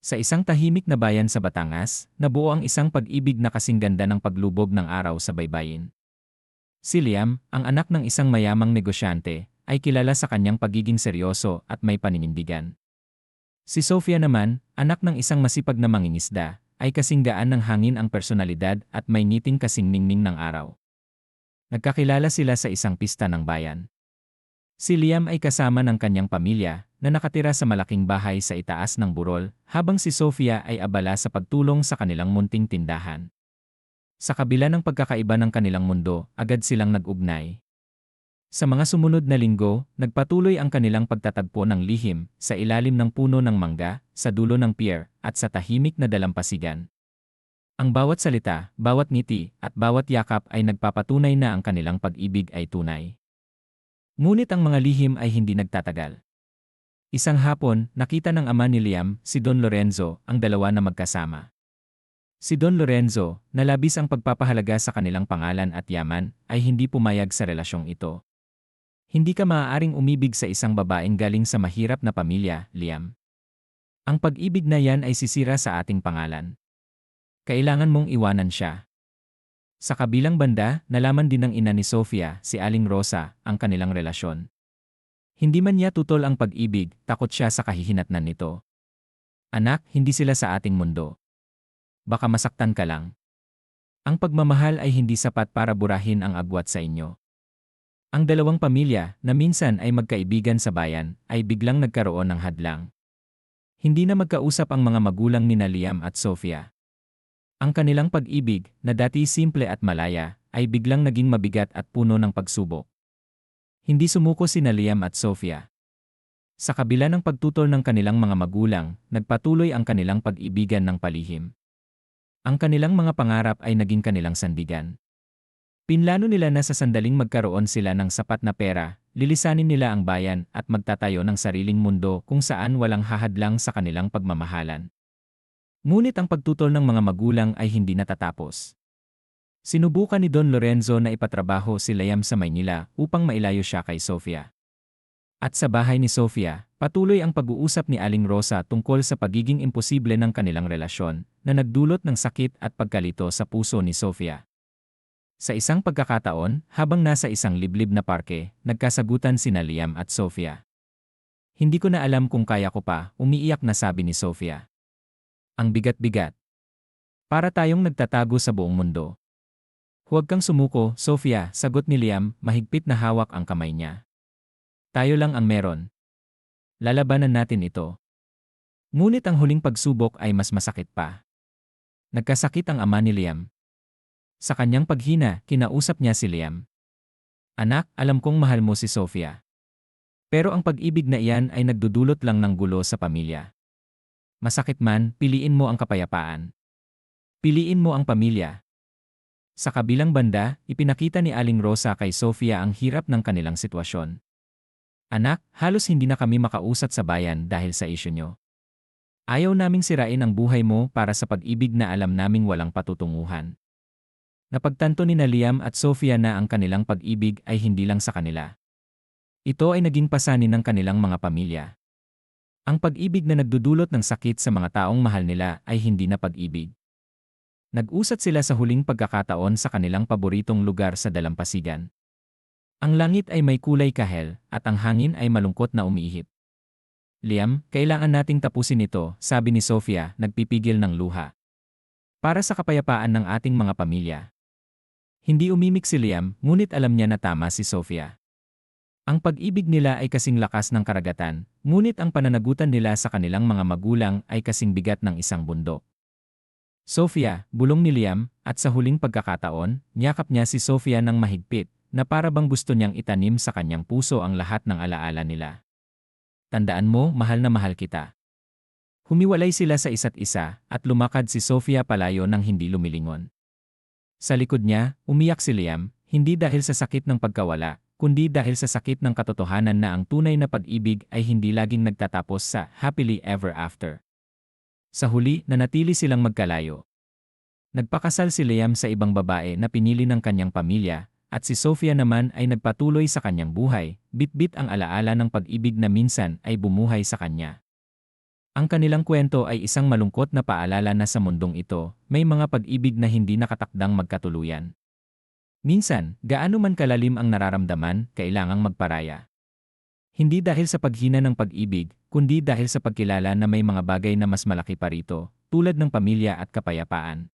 Sa isang tahimik na bayan sa Batangas, nabuo ang isang pag-ibig na kasing ganda ng paglubog ng araw sa baybayin. Si Liam, ang anak ng isang mayamang negosyante, ay kilala sa kanyang pagiging seryoso at may paninindigan. Si Sofia naman, anak ng isang masipag na mangingisda, ay kasing gaan ng hangin ang personalidad at may ngiting kasing ningning ng araw. Nagkakilala sila sa isang pista ng bayan. Si Liam ay kasama ng kanyang pamilya na nakatira sa malaking bahay sa itaas ng burol, habang si Sofia ay abala sa pagtulong sa kanilang munting tindahan. Sa kabila ng pagkakaiba ng kanilang mundo, agad silang nag-ugnay. Sa mga sumunod na linggo, nagpatuloy ang kanilang pagtatagpo ng lihim sa ilalim ng puno ng mangga, sa dulo ng pier, at sa tahimik na dalampasigan. Ang bawat salita, bawat ngiti, at bawat yakap ay nagpapatunay na ang kanilang pag-ibig ay tunay. Ngunit ang mga lihim ay hindi nagtatagal. Isang hapon, nakita ng ama ni Liam, si Don Lorenzo, ang dalawa na magkasama. Si Don Lorenzo, na labis ang pagpapahalaga sa kanilang pangalan at yaman, ay hindi pumayag sa relasyong ito. Hindi ka maaaring umibig sa isang babaeng galing sa mahirap na pamilya, Liam. Ang pag-ibig na yan ay sisira sa ating pangalan. Kailangan mong iwanan siya. Sa kabilang banda, nalaman din ng ina ni Sofia, si Aling Rosa, ang kanilang relasyon. Hindi man niya tutol ang pag-ibig, takot siya sa kahihinatnan nito. Anak, hindi sila sa ating mundo. Baka masaktan ka lang. Ang pagmamahal ay hindi sapat para burahin ang agwat sa inyo. Ang dalawang pamilya, na minsan ay magkaibigan sa bayan, ay biglang nagkaroon ng hadlang. Hindi na magkausap ang mga magulang ni Liam at Sofia. Ang kanilang pag-ibig, na dati simple at malaya, ay biglang naging mabigat at puno ng pagsubok. Hindi sumuko sina Liam at Sofia. Sa kabila ng pagtutol ng kanilang mga magulang, nagpatuloy ang kanilang pag-ibigan ng palihim. Ang kanilang mga pangarap ay naging kanilang sandigan. Pinlano nila na sa sandaling magkaroon sila ng sapat na pera, lilisanin nila ang bayan at magtatayo ng sariling mundo kung saan walang hahadlang sa kanilang pagmamahalan. Ngunit ang pagtutol ng mga magulang ay hindi natatapos. Sinubukan ni Don Lorenzo na ipatrabaho si Liam sa Maynila upang mailayo siya kay Sofia. At sa bahay ni Sofia, patuloy ang pag-uusap ni Aling Rosa tungkol sa pagiging imposible ng kanilang relasyon na nagdulot ng sakit at pagkalito sa puso ni Sofia. Sa isang pagkakataon, habang nasa isang liblib na parke, nagkasagutan sina Liam at Sofia. Hindi ko na alam kung kaya ko pa, umiiyak na sabi ni Sofia. Ang bigat-bigat. Para tayong nagtatago sa buong mundo. Huwag kang sumuko, Sofia, sagot ni Liam, mahigpit na hawak ang kamay niya. Tayo lang ang meron. Lalabanan natin ito. Ngunit ang huling pagsubok ay mas masakit pa. Nagkasakit ang ama ni Liam. Sa kanyang paghina, kinausap niya si Liam. Anak, alam kong mahal mo si Sofia. Pero ang pag-ibig na iyan ay nagdudulot lang ng gulo sa pamilya. Masakit man, piliin mo ang kapayapaan. Piliin mo ang pamilya. Sa kabilang banda, ipinakita ni Aling Rosa kay Sofia ang hirap ng kanilang sitwasyon. Anak, halos hindi na kami makausap sa bayan dahil sa isyu nyo. Ayaw naming sirain ang buhay mo para sa pag-ibig na alam naming walang patutunguhan. Napagtanto ni Liam at Sofia na ang kanilang pag-ibig ay hindi lang sa kanila. Ito ay naging pasanin ng kanilang mga pamilya. Ang pag-ibig na nagdudulot ng sakit sa mga taong mahal nila ay hindi na pag-ibig. Nag-usat sila sa huling pagkakataon sa kanilang paboritong lugar sa dalampasigan. Ang langit ay may kulay kahel at ang hangin ay malungkot na umiihip. Liam, kailangan nating tapusin ito, sabi ni Sofia, nagpipigil ng luha. Para sa kapayapaan ng ating mga pamilya. Hindi umimik si Liam, ngunit alam niya na tama si Sofia. Ang pag-ibig nila ay kasing lakas ng karagatan, ngunit ang pananagutan nila sa kanilang mga magulang ay kasing bigat ng isang bundok. Sofia, bulong ni Liam, at sa huling pagkakataon, niyakap niya si Sofia ng mahigpit, na para bang gusto niyang itanim sa kanyang puso ang lahat ng alaala nila. Tandaan mo, mahal na mahal kita. Humiwalay sila sa isa't isa, at lumakad si Sofia palayo ng hindi lumilingon. Sa likod niya, umiyak si Liam, hindi dahil sa sakit ng pagkawala, kundi dahil sa sakit ng katotohanan na ang tunay na pag-ibig ay hindi laging nagtatapos sa happily ever after. Sa huli, nanatili silang magkalayo. Nagpakasal si Liam sa ibang babae na pinili ng kanyang pamilya, at si Sofia naman ay nagpatuloy sa kanyang buhay, bit-bit ang alaala ng pag-ibig na minsan ay bumuhay sa kanya. Ang kanilang kwento ay isang malungkot na paalala na sa mundong ito, may mga pag-ibig na hindi nakatakdang magkatuluyan. Minsan, gaano man kalalim ang nararamdaman, kailangang magparaya. Hindi dahil sa paghina ng pag-ibig, kundi dahil sa pagkilala na may mga bagay na mas malaki pa rito, tulad ng pamilya at kapayapaan.